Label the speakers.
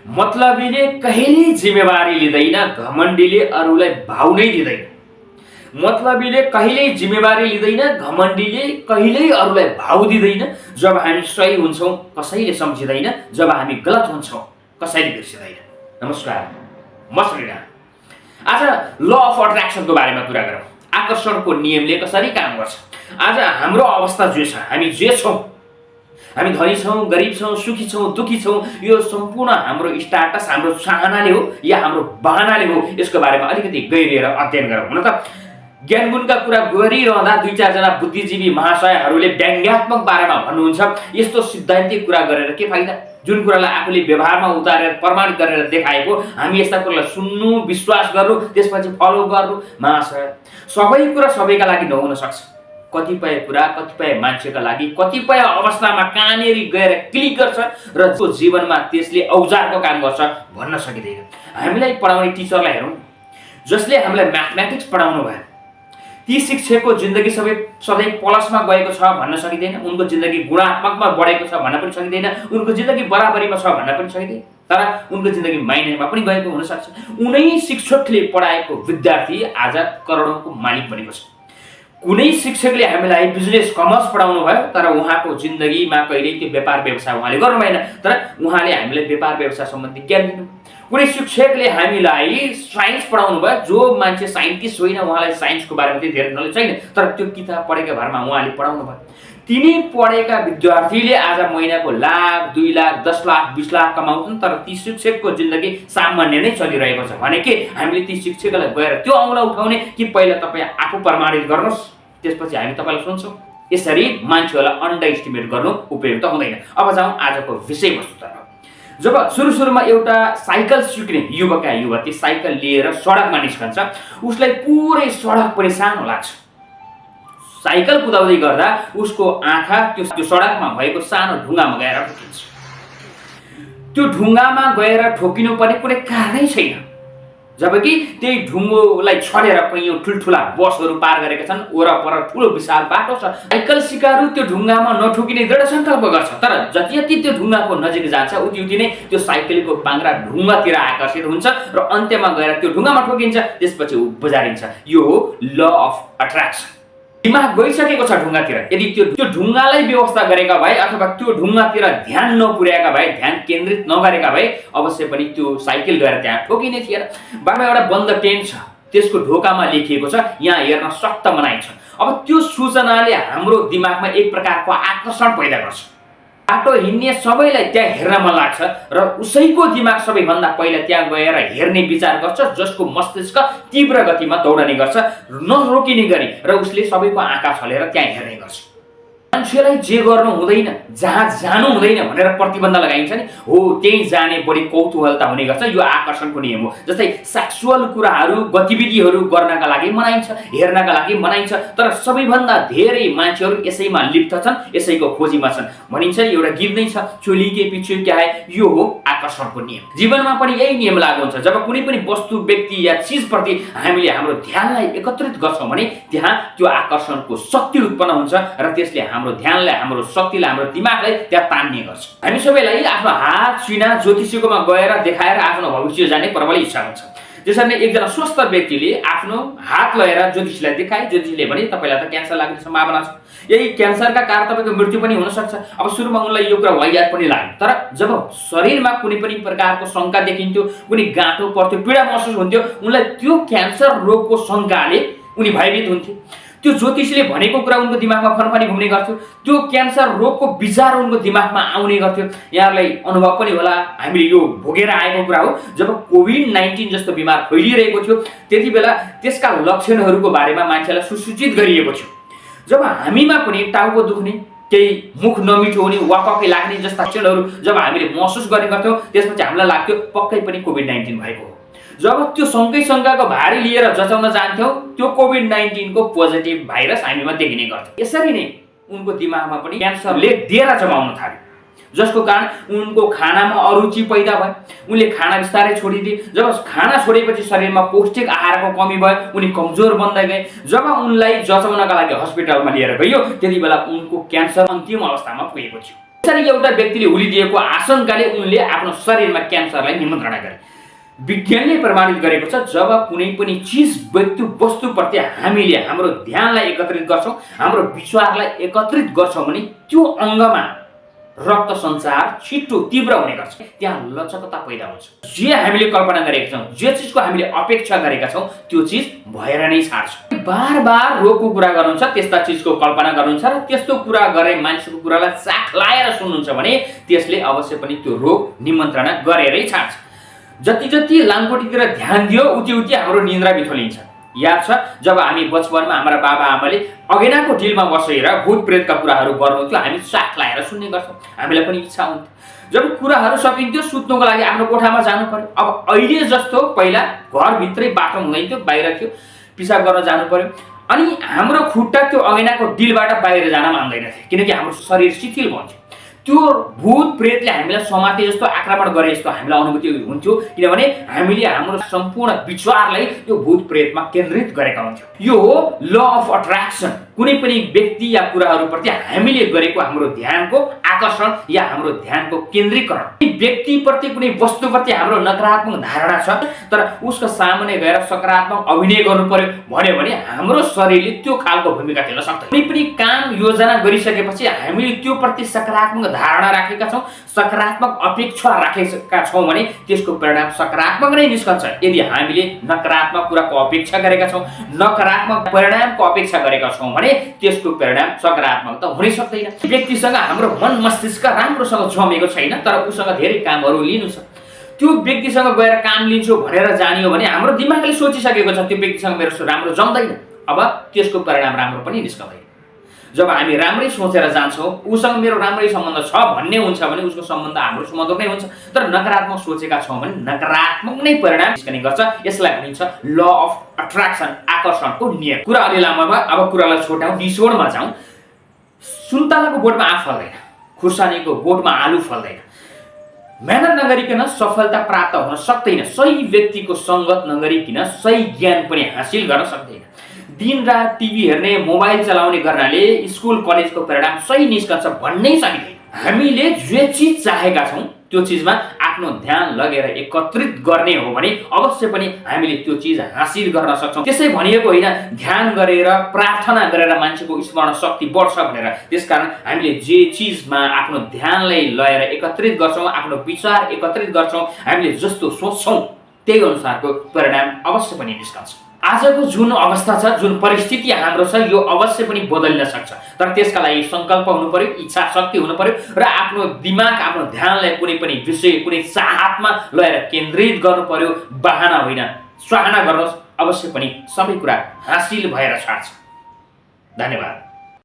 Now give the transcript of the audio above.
Speaker 1: मतलबीले कहिल्यै जिम्मेवारी लिँदैन, घमण्डीले अरूलाई भाउ नै दिँदैन। मतलबीले कहिल्यै जिम्मेवारी लिँदैन, घमण्डीले कहिल्यै अरूलाई भाउ दिँदैन। जब हामी सही हुन्छौँ कसैले सम्झिँदैन, जब हामी गलत हुन्छौँ कसैले बिर्सिँदैन। नमस्कार, म श्रीराम। आज ल अफ अट्र्याक्सनको बारेमा कुरा गरौँ। आकर्षणको नियमले कसरी काम गर्छ। आज हाम्रो अवस्था जे छ, हामी जे छौँ, हामी धनी छौँ, गरिब छौँ, सुखी छौँ, दुखी छौँ, यो सम्पूर्ण हाम्रो स्टाटस हाम्रो चाहनाले हो या हाम्रो बहानाले हो, यसको बारेमा अलिकति गहिरिएर अध्ययन गरौँ। हुन त ज्ञानगुणका कुरा गरिरहँदा दुई चारजना बुद्धिजीवी महाशयहरूले व्यङ्ग्यात्मक बारेमा भन्नुहुन्छ, यस्तो सिद्धान्तिक कुरा गरेर के फाइदा। जुन कुरालाई आफूले व्यवहारमा उतारेर प्रमाणित गरेर देखाएको, हामी यस्ता कुरालाई सुन्नु, विश्वास गर्नु, त्यसपछि फलो गर्नु। महाशय, सबै कुरा सबैका लागि नहुन सक्छ। कतिपय कुरा कतिपय मान्छेका लागि कतिपय अवस्थामा कहाँनिर गएर क्लिक गर्छ र जो जीवनमा त्यसले औजारको काम गर्छ भन्न सकिँदैन। हामीलाई पढाउने टिचरलाई हेरौँ, जसले हामीलाई म्याथमेटिक्स पढाउनु भयो, ती शिक्षकको जिन्दगी सधैँ प्लसमा गएको छ भन्न सकिँदैन, उनको जिन्दगी गुणात्मकमा बढेको छ भन्न पनि सकिँदैन, उनको जिन्दगी बराबरीमा छ भन्न पनि सकिँदैन, तर उनको जिन्दगी माइनसमा पनि गएको हुनसक्छ। उनै शिक्षकले पढाएको विद्यार्थी आज करोडौँको मालिक बनेको छ। कुनै शिक्षकले हामीलाई बिजनेस कमर्स पढाउनु भयो, तर उहाँको जिन्दगीमा कहिल्यै त्यो व्यापार व्यवसाय उहाँले गर्नु भएन, तर उहाँले हामीलाई व्यापार व्यवसाय सम्बन्धी ज्ञान दिनु। कुनै शिक्षकले हामीलाई साइन्स पढाउनु भयो, जो मान्छे साइन्टिस्ट होइन उहाँलाई साइन्सको बारेमा त्यति धेरै नलेज छैन, तर त्यो किताब पढेका भरमा उहाँले पढाउनु भयो। तिनी पढेका विद्यार्थीले आज महिनाको लाख, 2 लाख, 10 लाख, 20 लाख कमाउँछन्, तर ती शिक्षकको जिन्दगी सामान्य नै चलिरहेको छ। भने के हामीले ती शिक्षकलाई गएर त्यो औँला उठाउने कि पहिला तपाईँ आफू प्रमाणित गर्नुहोस्, त्यसपछि हामी तपाईँलाई सुन्छौँ। यसरी मान्छेहरूलाई अन्डर एस्टिमेट गर्नु उपयुक्त हुँदैन। अब जाउँ आजको विषयवस्तुतर्फ। जब सुरुमा एउटा साइकल सिक्ने युवक या युवती साइकल लिएर सडकमा निस्कन्छ, उसलाई पुरै सडक पनि सानो लाग्छ। साइकल कुदाउँदै गर्दा उसको आँखा त्यो सडकमा भएको सानो ढुङ्गामा गएर ठोकिन्छ। त्यो ढुङ्गामा गएर ठोकिनु पर्ने कुनै कारणै छैन, जबकि त्यही ढुङ्गोलाई छडेर कैयौँ ठुल्ठुला बसहरू पार गरेका छन्, वरपर ठुलो विशाल बाटो छ। साइकल सिकारु त्यो ढुङ्गामा नठोकिने दृढ सङ्कल्प गर्छ, तर जति त्यो ढुङ्गाको नजिक जान्छ उति नै त्यो साइकलको पाङ्ग्रा ढुङ्गातिर आकर्षित हुन्छ र अन्त्यमा गएर त्यो ढुङ्गामा ठोकिन्छ, त्यसपछि ऊ बजारिन्छ। यो हो ल अफ अट्र्याक्सन। दिमाग गइसकेको छ ढुङ्गातिर, यदि त्यो ढुङ्गालाई व्यवस्था गरेका भए अथवा त्यो ढुङ्गातिर ध्यान नपुर्याएका भए, ध्यान केन्द्रित नगरेका भए अवश्य पनि त्यो साइकल गएर त्यहाँ ठोकिने थिएन। बाटोमा एउटा बन्द टेन्ट छ, त्यसको ढोकामा लेखिएको छ यहाँ हेर्न सक्त मनाइ छ। अब त्यो सूचनाले हाम्रो दिमागमा एक प्रकारको आकर्षण पैदा गर्छ। बाटो हिँड्ने सबैलाई त्यहाँ हेर्न मन लाग्छ र उसैको दिमाग सबैभन्दा पहिला त्यहाँ गएर हेर्ने विचार गर्छ, जसको मस्तिष्क तीव्र गतिमा दौडने गर्छ नरोकिने गरी, र उसले सबैको आँखा छलेर त्यहाँ हेर्ने गर्छ। मान्छेलाई जे गर्नु हुँदैन, जहाँ जानु हुँदैन भनेर प्रतिबन्ध लगाइन्छ नि, हो त्यही जाने बढी कौतूहलता हुने गर्छ। यो आकर्षणको नियम हो। जस्तै सेक्सुअल कुराहरू, गतिविधिहरू गर्नका लागि मनाइन्छ, हेर्नका लागि मनाइन्छ, तर सबैभन्दा धेरै मान्छेहरू यसैमा लिप्त छन्, यसैको खोजीमा छन्। भनिन्छ नि एउटा गीत नै छ, चोली के पिछे क्या है। यो हो आकर्षणको नियम। जीवनमा पनि यही नियम लागु हुन्छ। जब कुनै पनि वस्तु, व्यक्ति या चिजप्रति हामीले हाम्रो ध्यानलाई एकत्रित गर्छौँ भने त्यहाँ त्यो आकर्षणको शक्ति उत्पन्न हुन्छ र त्यसले हाम्रो ध्यानलाई, हाम्रो शक्तिलाई, हाम्रो दिमागलाई त्यहाँ तान्ने गर्छ। हामी सबैलाई आफ्नो हात सिना ज्योतिषीकोमा गएर देखाएर आफ्नो भविष्य जान्ने प्रबल इच्छा हुन्छ। त्यसरी नै एकजना स्वस्थ व्यक्तिले आफ्नो हात लगेर ज्योतिषीलाई देखाए, ज्योतिषीले भने तपाईँलाई त क्यान्सर लाग्ने सम्भावना छ, यही क्यान्सरका कारण तपाईँको मृत्यु पनि हुन सक्छ। अब सुरुमा उनलाई यो कुरा वाहियात पनि लाग्यो, तर जब शरीरमा कुनै पनि प्रकारको शङ्का देखिन्थ्यो, कुनै गाँठो पर्थ्यो, पीडा महसुस हुन्थ्यो, उनलाई त्यो क्यान्सर रोगको शङ्काले उनी भयभीत हुन्थे। त्यो ज्योतिषीले भनेको कुरा उनको दिमागमा फनफनी घुम्ने गर्थ्यो, त्यो क्यान्सर रोगको विचार उनको दिमागमा आउने गर्थ्यो। यहाँलाई अनुभव पनि होला, हामीले यो भोगेर आएको कुरा हो। जब कोभिड-19 जस्तो बिमार फैलिरहेको थियो, त्यति बेला त्यसका लक्षणहरूको बारेमा मान्छेलाई सुसूचित गरिएको थियो। जब हामीमा पनि टाउको दुख्ने, केही मुख नमिठो हुने, वाकवाकै लाग्ने जस्ता लक्षणहरू जब हामीले महसुस गर्ने गर्थ्यौँ, त्यसपछि हामीलाई लाग्थ्यो पक्कै पनि कोभिड-19 भएको हो। जब त्यो सँगैसँगको भारी लिएर जचाउन जान्थ्यौँ, त्यो कोभिड-19 को पोजिटिभ भाइरस हामीमा देखिने गर्थ्यो। यसरी नै उनको दिमागमा पनि क्यान्सरले डेरा जमाउन थाल्यो, जसको कारण उनको खानामा अरुचि पैदा भयो। उनले खाना बिस्तारै छोडिदिए। जब खाना छोडेपछि शरीरमा पौष्टिक आहारको कमी भयो, उनी कमजोर बन्दै गए। जब उनलाई जचाउनका लागि हस्पिटलमा लिएर गइयो, त्यति बेला उनको क्यान्सर अन्तिम अवस्थामा पुगेको थियो। त्यसरी एउटा व्यक्तिले हुलिदिएको आशंकाले उनले आफ्नो शरीरमा क्यान्सरलाई निमन्त्रणा गरे। विज्ञानले प्रमाणित गरेको छ जब कुनै पनि चिज वस्तुप्रति हामीले हाम्रो ध्यानलाई एकत्रित गर्छौँ, हाम्रो विचारलाई एकत्रित गर्छौँ भने त्यो अङ्गमा रक्त सञ्चार छिटो तीव्र हुने गर्छ, त्यहाँ लचकता पैदा हुन्छ। जे हामीले कल्पना गरेका छौँ, जे चिजको हामीले अपेक्षा गरेका छौँ त्यो चिज भएर नै छाड्छ। बार रोगको कुरा गर्नुहुन्छ, त्यस्ता चिजको कल्पना गर्नुहुन्छ र त्यस्तो कुरा गरे मान्छेको कुरालाई चाख लाएर सुन्नुहुन्छ भने त्यसले अवश्य पनि त्यो रोग निमन्त्रणा गरेरै छाड्छ। जति लामखुट्टेतिर ध्यान दियो उति हाम्रो निन्द्रा बिथोलिन्छ। याद छ जब हामी बचपनमा हाम्रा बाबाआमाले अगेनाको डिलमा बसेर भूत प्रेतका कुराहरू गर्नुहुन्थ्यो, हामी चाख लाएर सुन्ने गर्छौँ, हामीलाई पनि इच्छा हुन्थ्यो। जब कुराहरू सकिन्थ्यो सुत्नुको लागि आफ्नो कोठामा जानु पर्यो। अब अहिले जस्तो पहिला घरभित्रै बाथरुम हुँदैन थियो, बाहिर थियो, पिसाब गर्न जानु पर्यो। अनि हाम्रो खुट्टा त्यो अगेनाको डिलबाट बाहिर जान मान्दैनथे किनकि हाम्रो शरीर शिथिल भन्थ्यो। त्यो भूत प्रेतले हामीलाई समाते जस्तो आक्रमण गरे जस्तो हामीलाई अनुभूति हुन्थ्यो किनभने हामीले हाम्रो सम्पूर्ण विचारलाई त्यो भूत प्रेतमा केन्द्रित गरेका हुन्थ्यौँ। यो हो ल अफ अट्र्याक्सन। कुनै पनि व्यक्ति या कुराहरूप्रति हामीले गरेको हाम्रो ध्यानको आकर्षण या हाम्रो ध्यानको केन्द्रीकरण। व्यक्तिप्रति कुनै वस्तुप्रति हाम्रो नकारात्मक धारणा छ तर उसको सामने गएर सकारात्मक अभिनय गर्नु पर्यो भन्यो भने हाम्रो शरीरले त्यो खालको भूमिका खेल्न सक्दैन। कुनै पनि काम योजना गरिसकेपछि हामीले त्यो प्रति सकारात्मक धारणा राखेका छौँ, सकारात्मक अपेक्षा राखेका छौँ भने त्यसको परिणाम सकारात्मक नै निस्कन्छ। यदि हामीले नकारात्मक कुराको अपेक्षा गरेका छौँ, नकारात्मक परिणामको अपेक्षा गरेका छौँ भने त्यसको परिणाम सकारात्मक त हुनै सक्दैन। व्यक्तिसँग हाम्रो मन मस्तिष्क राम्रोसँग जमेको छैन तर उसँग धेरै कामहरू लिनु छ। त्यो व्यक्तिसँग गएर काम लिन्छु भनेर जानियो भने हाम्रो दिमागले सोचिसकेको छ त्यो व्यक्तिसँग मेरो राम्रो जम्दैन, अब त्यसको परिणाम राम्रो पनि निस्कदैन। जब हामी राम्रै सोचेर जान्छौँ उसँग मेरो राम्रै सम्बन्ध छ भन्ने हुन्छ भने उसको सम्बन्ध हाम्रो सम्बन्ध नै हुन्छ। तर नकारात्मक सोचेका छौँ भने नकारात्मक नै परिणाम निस्कने गर्छ। यसलाई भनिन्छ ल अफ अट्र्याक्सन, आकर्षणको नियम। कुरा अलि लामो भयो, अब कुरालाई छोटाउँ, निचोडमा जाउँ। सुन्तलाको बोटमा आँप फल्दैन, खुर्सानीको बोटमा आलु फल्दैन। मेहनत नगरिकन सफलता प्राप्त हुन सक्दैन। सही व्यक्तिको सङ्गत नगरिकन सही ज्ञान पनि हासिल गर्न सक्दैन। दिन रात टिभी हेर्ने, मोबाइल चलाउने गर्नाले स्कुल कलेजको परिणाम सही निस्कन्छ भन्नै सकिँदैन। हामीले जे चिज चाहेका छौँ त्यो चिजमा आफ्नो ध्यान लगेर एकत्रित गर्ने हो भने अवश्य पनि हामीले त्यो चिज हासिल गर्न सक्छौँ। त्यसै भनिएको होइन ध्यान गरेर प्रार्थना गरेर मान्छेको स्मरण शक्ति बढ्छ भनेर। त्यसकारण हामीले जे चिजमा आफ्नो ध्यानलाई लगाएर एकत्रित गर्छौँ, आफ्नो विचार एकत्रित गर्छौँ, हामीले जस्तो सोच्छौँ त्यही अनुसारको परिणाम अवश्य पनि निस्कन्छ। आजको जुन अवस्था छ, जुन परिस्थिति हाम्रो छ, यो अवश्य पनि बदलिन सक्छ तर त्यसका लागि सङ्कल्प हुनु पर्यो, इच्छा शक्ति हुनु पर्यो र आफ्नो दिमाग, आफ्नो ध्यानलाई कुनै पनि विषय, कुनै चाहतमा लगाएर केन्द्रित गर्नु पर्यो। बहाना होइन, चाहना गर्नुहोस्, अवश्य पनि सबै कुरा हासिल भएर छाड्छ। धन्यवाद।